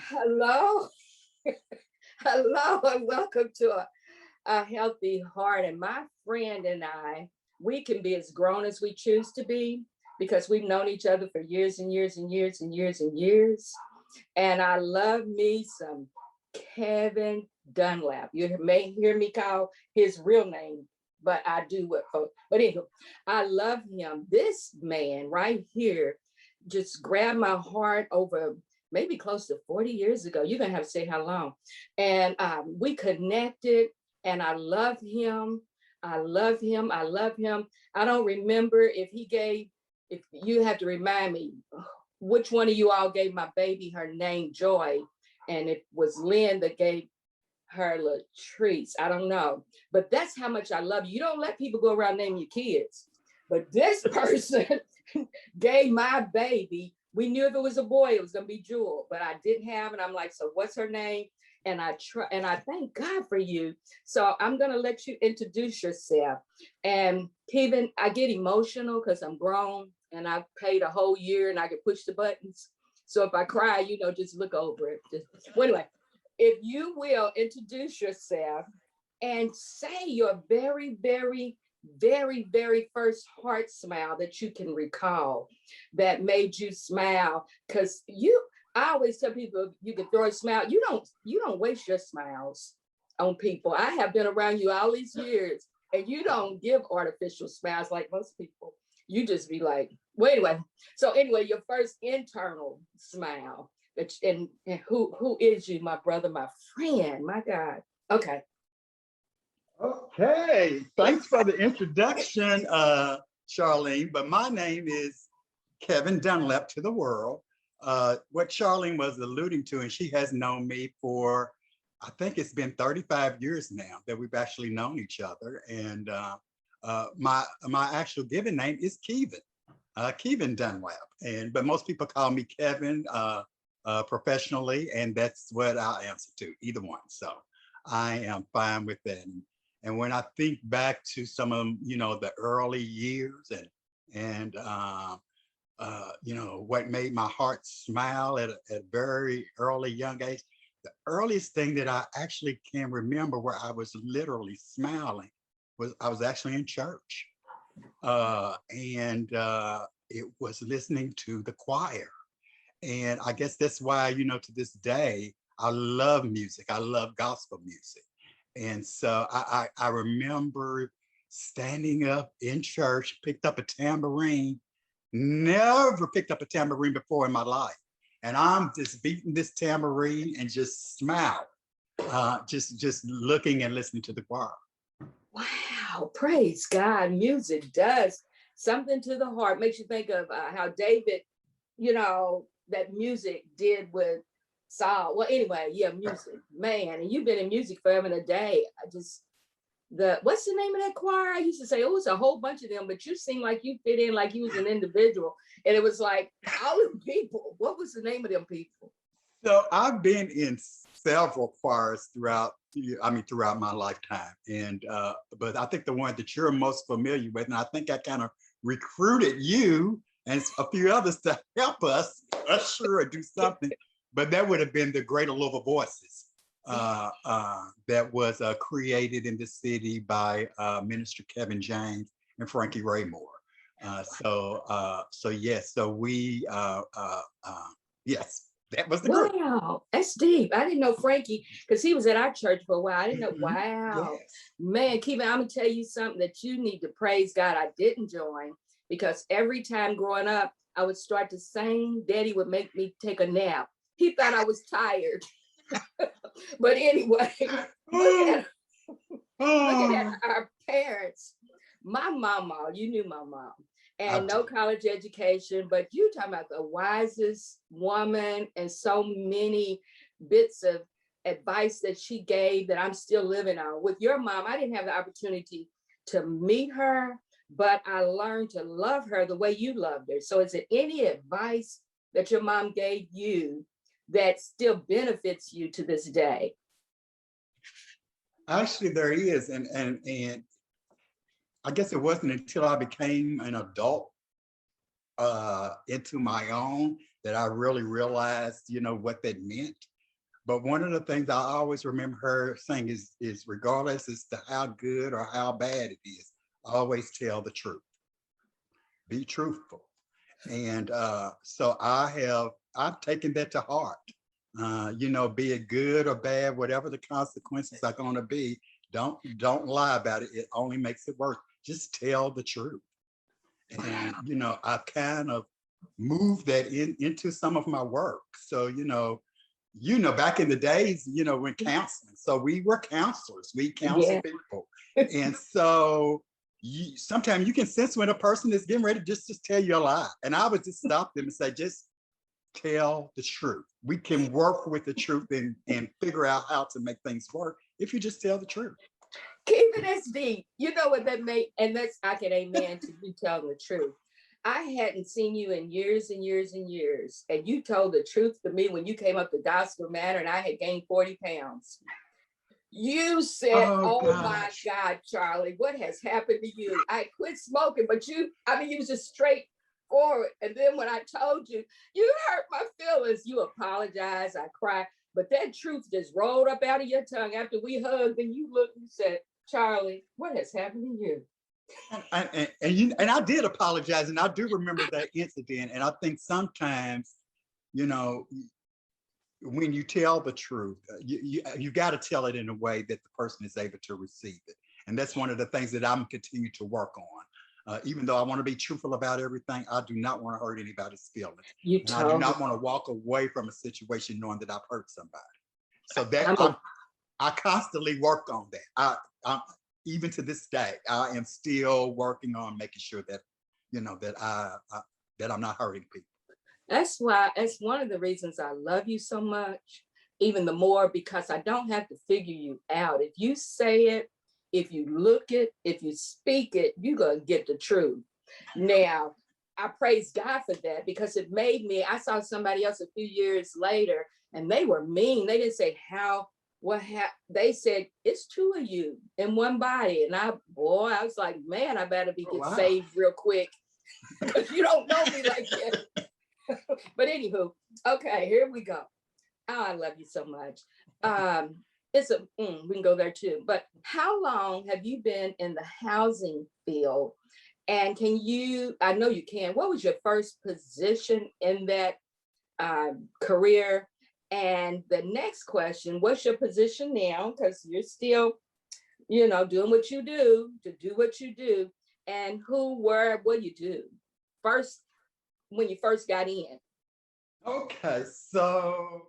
Hello, hello, and welcome to a healthy heart. And my friend and I, we can be as grown as we choose to be because we've known each other for years and years and years and years and years. And I love me some Kevin Dunlap. You may hear me call his real name, but I do what folks. But anyway, I love him. This man right here just grabbed my heart over maybe close to 40 years ago. You're gonna have to say how long. And we connected, and I love him. I love him. I love him. I don't remember if he gave, if you have to remind me, which one of you all gave my baby her name Joy, and it was Lynn that gave her Latrice. I don't know, but that's how much I love you. You don't let people go around naming your kids, but this person gave my baby. We knew if it was a boy, it was gonna be Jewel, but I didn't have, and I'm like, so what's her name? And I try, and I thank God for you. So I'm gonna let you introduce yourself. And Kevin, I get emotional because I'm grown and I've paid a whole year and I can push the buttons. So if I cry, just look over it. Well, anyway, if you will introduce yourself and say your very, very, very, very first heart smile that you can recall that made you smile. Because I always tell people you can throw a smile. You don't waste your smiles on people. I have been around you all these years, and you don't give artificial smiles like most people. You just be like, well, anyway. So anyway, your first internal smile. And who is you, my brother, my friend, my God. Okay. Okay, thanks for the introduction, Charlene, but my name is Kevin Dunlap to the world. What Charlene was alluding to, and she has known me for, I think it's been 35 years now that we've actually known each other. And my actual given name is Kevin Dunlap. But most people call me Kevin professionally, and that's what I answer to, either one. So I am fine with that. And when I think back to some of the early years and what made my heart smile at a very early young age, the earliest thing that I actually can remember where I was literally smiling was I was actually in church, and it was listening to the choir. And I guess that's why to this day I love music. I love gospel music. And so I remember standing up in church, picked up a tambourine, never picked up a tambourine before in my life. And I'm just beating this tambourine and just smile, just looking and listening to the choir. Wow, praise God. Music does something to the heart, makes you think of how David, that music did with Saul. Well, anyway, yeah, music, man. And you've been in music forever and a day. What's the name of that choir? I used to say, oh, it's a whole bunch of them, but you seem like you fit in like you was an individual. And it was like all the people. What was the name of them people? So I've been in several choirs throughout my lifetime. And but I think the one that you're most familiar with, and I think I kind of recruited you and a few others to help us usher or do something. But that would have been the Greater Louisville Voices that was created in the city by Minister Kevin James and Frankie Raymore. So yes, so we yes, that was the group. Wow, that's deep. I didn't know Frankie because he was at our church for a while. I didn't know. Wow, yes. Man, Kevin, I'm gonna tell you something that you need to praise God. I didn't join because every time growing up, I would start to sing. Daddy would make me take a nap. He thought I was tired. But anyway, looking at our parents, my mama, you knew my mom, and no college education, but you talking about the wisest woman and so many bits of advice that she gave that I'm still living on. With your mom, I didn't have the opportunity to meet her, but I learned to love her the way you loved her. So is there any advice that your mom gave you that still benefits you to this day? Actually, there is, and I guess it wasn't until I became an adult into my own that I really realized, what that meant. But one of the things I always remember her saying is regardless as to how good or how bad it is, always tell the truth. Be truthful. And so I've taken that to heart. You know, be it good or bad, whatever the consequences are going to be, don't lie about it. It only makes it worse. Just tell the truth. And you know, I've kind of moved that into some of my work. So back in the days, when counseling, so we were counselors, we counsel Yeah. people, and so sometimes you can sense when a person is getting ready to just tell you a lie, and I would just stop them and say, just tell the truth. We can work with the truth and figure out how to make things work if you just tell the truth. Keeping it deep. You know what that made, and that's I can amen to you telling the truth. I hadn't seen you in years and years and years, and you told the truth to me when you came up to Gospel Manor, and I had gained 40 pounds. You said, Oh "Oh my gosh. God, Charlie, what has happened to you?" I quit smoking, but you was just straightforward. And then when I told you, you hurt my feelings. You apologized. I cried, but that truth just rolled up out of your tongue after we hugged, and you looked and said, "Charlie, what has happened to you?" And I did apologize, and I do remember that incident. And I think sometimes, you know, when you tell the truth, you got to tell it in a way that the person is able to receive it. And that's one of the things that I'm continuing to work on. Even though I want to be truthful about everything, I do not want to hurt anybody's feelings. You And I do told me. not want to walk away from a situation knowing that I've hurt somebody. So that I'm a, I constantly work on that. Even to this day, I am still working on making sure that, that I'm not hurting people. that's one of the reasons I love you so much, even the more because I don't have to figure you out. If you say it, if you look it, if you speak it, you're gonna get the truth. Now, I praise God for that because it made me. I saw somebody else a few years later, and they were mean. They didn't say how they said it's two of you in one body, and I was like, man, I better be Oh, get wow. saved real quick because you don't know me like that. But anywho, okay, here we go. Oh, I love you so much. We can go there too. But how long have you been in the housing field? And I know you can, what was your first position in that career? And the next question, what's your position now? Because you're still, doing what you do to do what you do. And what you do first when you first got in? Okay, so